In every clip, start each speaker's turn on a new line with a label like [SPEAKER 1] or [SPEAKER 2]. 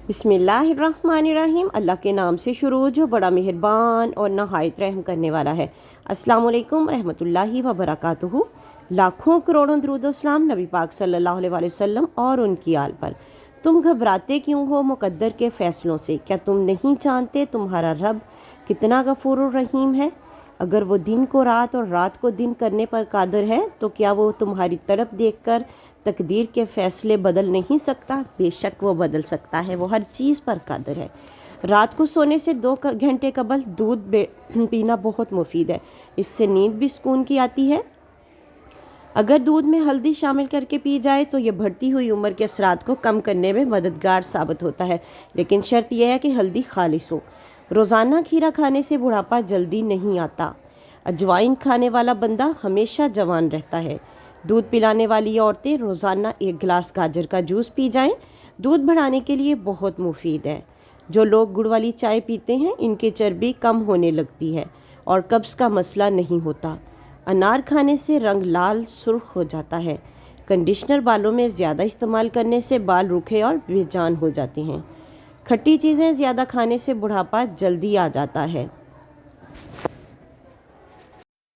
[SPEAKER 1] बिस्मिल्लाहिर्रहमानिर्रहीम। अल्लाह के नाम से शुरू जो बड़ा मेहरबान और नहायत रहम करने वाला है। अस्सलाम वालेकुम रहमतुल्लाहि व बरकातुहू। लाखों करोड़ों दरूद व सलाम नबी पाक सल्लल्लाहु अलैहि वसल्लम और उनकी आल पर। तुम घबराते क्यों हो मुकद्दर के फ़ैसलों से? क्या तुम नहीं जानते तुम्हारा रब कितना गफूर रहीम है? अगर वो दिन को रात और रात को दिन करने पर कादिर है तो क्या वो तुम्हारी तरफ देखकर तकदीर के फ़ैसले बदल नहीं सकता? बेशक वो बदल सकता है, वो हर चीज़ पर कादिर है। रात को सोने से 2 घंटे कबल दूध पीना बहुत मुफीद है, इससे नींद भी सुकून की आती है। अगर दूध में हल्दी शामिल करके पी जाए तो ये बढ़ती हुई उम्र के असरात को कम करने में मददगार साबित होता है, लेकिन शर्त यह है कि हल्दी खालिस हो। रोज़ाना खीरा खाने से बुढ़ापा जल्दी नहीं आता। अजवाइन खाने वाला बंदा हमेशा जवान रहता है। दूध पिलाने वाली औरतें रोज़ाना 1 गिलास गाजर का जूस पी जाएं, दूध बढ़ाने के लिए बहुत मुफीद है। जो लोग गुड़ वाली चाय पीते हैं इनकी चर्बी कम होने लगती है और कब्ज़ का मसला नहीं होता। अनार खाने से रंग लाल सुर्ख हो जाता है। कंडीशनर बालों में ज़्यादा इस्तेमाल करने से बाल रूखे और बेजान हो जाते हैं। खट्टी चीज़ें ज़्यादा खाने से बुढ़ापा जल्दी आ जाता है।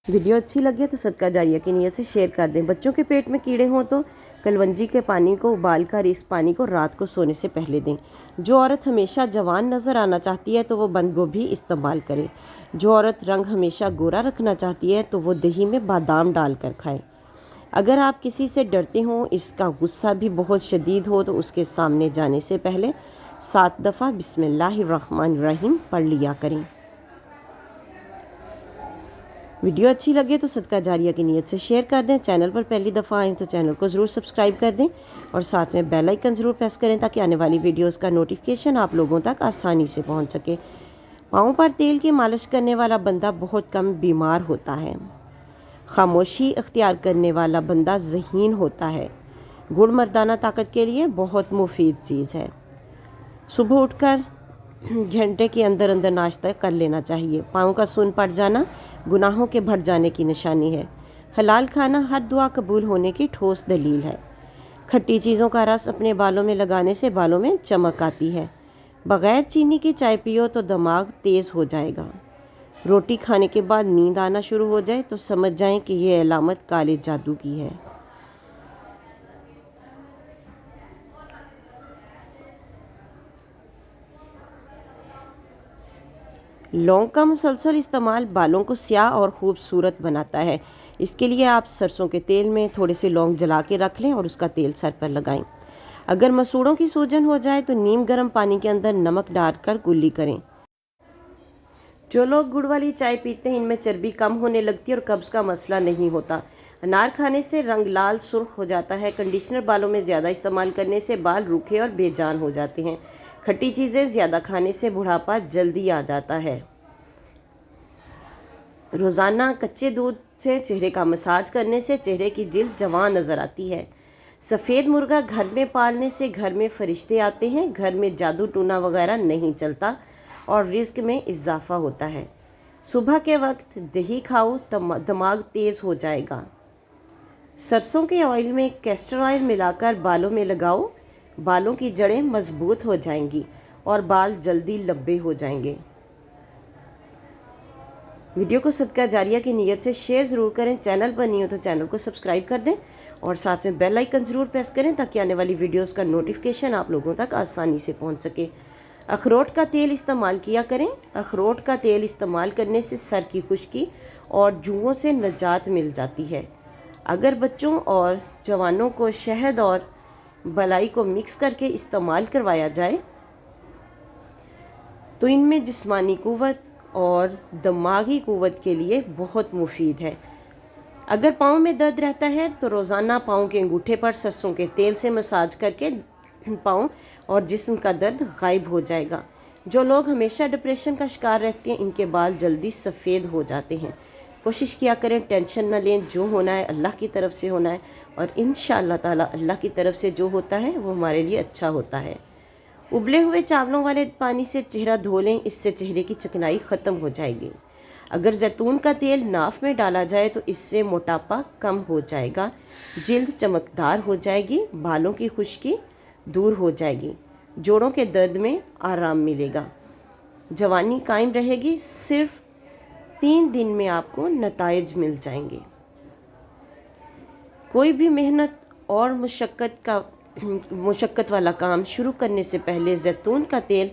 [SPEAKER 1] वीडियो अच्छी लगे तो सदका जारिया की नीयत से शेयर कर दें। बच्चों के पेट में कीड़े हों तो कलवंजी के पानी को उबाल कर इस पानी को रात को सोने से पहले दें। जो औरत हमेशा जवान नज़र आना चाहती है तो वो बंद गोभी इस्तेमाल करे। जो औरत रंग हमेशा गोरा रखना चाहती है तो वो दही में बादाम डालकर खाए। अगर आप किसी से डरते हों, इसका गुस्सा भी बहुत शदीद हो, तो उसके सामने जाने से पहले 7 दफ़ा बिस्मिल्लाहिर्रहमानिर्रहीम पढ़ लिया करें। वीडियो अच्छी लगे तो सदका जारिया की नीयत से शेयर कर दें। चैनल पर पहली दफ़ा आएँ तो चैनल को ज़रूर सब्सक्राइब कर दें और साथ में बेल आइकन ज़रूर प्रेस करें ताकि आने वाली वीडियोस का नोटिफिकेशन आप लोगों तक आसानी से पहुंच सके। पाँव पर तेल की मालिश करने वाला बंदा बहुत कम बीमार होता है। खामोशी इख्तियार करने वाला बंदा ज़हीन होता है। गुड़ मर्दाना ताकत के लिए बहुत मुफीद चीज़ है। सुबह उठकर घंटे के अंदर अंदर नाश्ता कर लेना चाहिए। पाँव का सुन पड़ जाना गुनाहों के बढ़ जाने की निशानी है। हलाल खाना हर दुआ कबूल होने की ठोस दलील है। खट्टी चीज़ों का रस अपने बालों में लगाने से बालों में चमक आती है। बग़ैर चीनी की चाय पियो तो दिमाग तेज़ हो जाएगा। रोटी खाने के बाद नींद आना शुरू हो जाए तो समझ जाएं कि ये अलामत काले जादू की है। लौंग का मुसलसल इस्तेमाल बालों को स्याह और खूबसूरत बनाता है। इसके लिए आप सरसों के तेल में थोड़े से लौंग जला के रख लें और उसका तेल सर पर लगाएं। अगर मसूड़ों की सूजन हो जाए तो नीम गर्म पानी के अंदर नमक डालकर कुल्ली करें। जो लोग गुड़ वाली चाय पीते हैं इनमें चर्बी कम होने लगती है और कब्ज़ का मसला नहीं होता। अनार खाने से रंग लाल सुर्ख हो जाता है। कंडीशनर बालों में ज़्यादा इस्तेमाल करने से बाल रूखे और बेजान हो जाते हैं। खट्टी चीज़ें ज़्यादा खाने से बुढ़ापा जल्दी आ जाता है। रोज़ाना कच्चे दूध से चेहरे का मसाज करने से चेहरे की जिल्द जवान नज़र आती है। सफ़ेद मुर्गा घर में पालने से घर में फरिश्ते आते हैं। घर में जादू टूना वगैरह नहीं चलता और रिस्क में इजाफा होता है। सुबह के वक्त दही खाओ तो दिमाग तेज़ हो जाएगा। सरसों के ऑयल में कैस्टर ऑयल मिलाकर बालों में लगाओ, बालों की जड़ें मजबूत हो जाएंगी और बाल जल्दी लंबे हो जाएंगे। वीडियो को सदका जारिया की नीयत से शेयर ज़रूर करें। चैनल पर नहीं हो तो चैनल को सब्सक्राइब कर दें और साथ में बेल आइकन ज़रूर प्रेस करें ताकि आने वाली वीडियोस का नोटिफिकेशन आप लोगों तक आसानी से पहुंच सके। अखरोट का तेल इस्तेमाल किया करें। अखरोट का तेल इस्तेमाल करने से सर की खुश्की और जुओं से निजात मिल जाती है। अगर बच्चों और जवानों को शहद और बलाई को मिक्स करके इस्तेमाल करवाया जाए तो इनमें जिस्मानी क़ुव्वत और दिमागी क़ुव्वत के लिए बहुत मुफीद है। अगर पाँव में दर्द रहता है तो रोज़ाना पाँव के अंगूठे पर सरसों के तेल से मसाज करके पाँव और जिस्म का दर्द गायब हो जाएगा। जो लोग हमेशा डिप्रेशन का शिकार रहते हैं इनके बाल जल्दी सफ़ेद हो जाते हैं। कोशिश किया करें, टेंशन न लें। जो होना है अल्लाह की तरफ से होना है और इंशाअल्लाह ताला अल्लाह की तरफ से जो होता है वो हमारे लिए अच्छा होता है। उबले हुए चावलों वाले पानी से चेहरा धो लें, इससे चेहरे की चिकनाई ख़त्म हो जाएगी। अगर जैतून का तेल नाफ में डाला जाए तो इससे मोटापा कम हो जाएगा, जिल्द चमकदार हो जाएगी, बालों की खुश्की दूर हो जाएगी। جوڑوں کے درد میں آرام ملے گا، جوانی قائم رہے گی، صرف 3 دن میں آپ کو نتائج مل جائیں گے۔ کوئی بھی محنت اور مشقت والا کام شروع کرنے سے پہلے زیتون کا تیل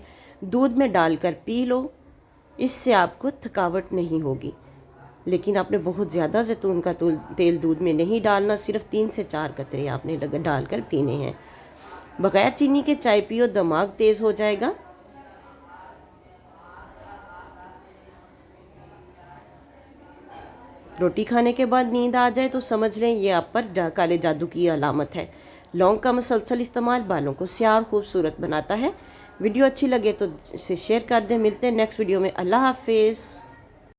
[SPEAKER 1] دودھ میں ڈال کر پی لو، اس سے آپ کو تھکاوٹ نہیں ہوگی۔ لیکن آپ نے بہت زیادہ زیتون کا تیل دودھ میں نہیں ڈالنا، صرف 3 سے 4 قطرے آپ نے ڈال کر پینے ہیں۔ بغیر چینی کے چائے پیو، دماغ تیز ہو جائے گا۔ روٹی کھانے کے بعد نیند آ جائے تو سمجھ لیں یہ آپ پر کالے جادو کی علامت ہے۔ لونگ کا مسلسل استعمال بالوں کو سیاہ اور خوبصورت بناتا ہے۔ ویڈیو اچھی لگے تو اسے شیئر کر دیں۔ ملتے ہیں نیکسٹ ویڈیو میں۔ اللہ حافظ۔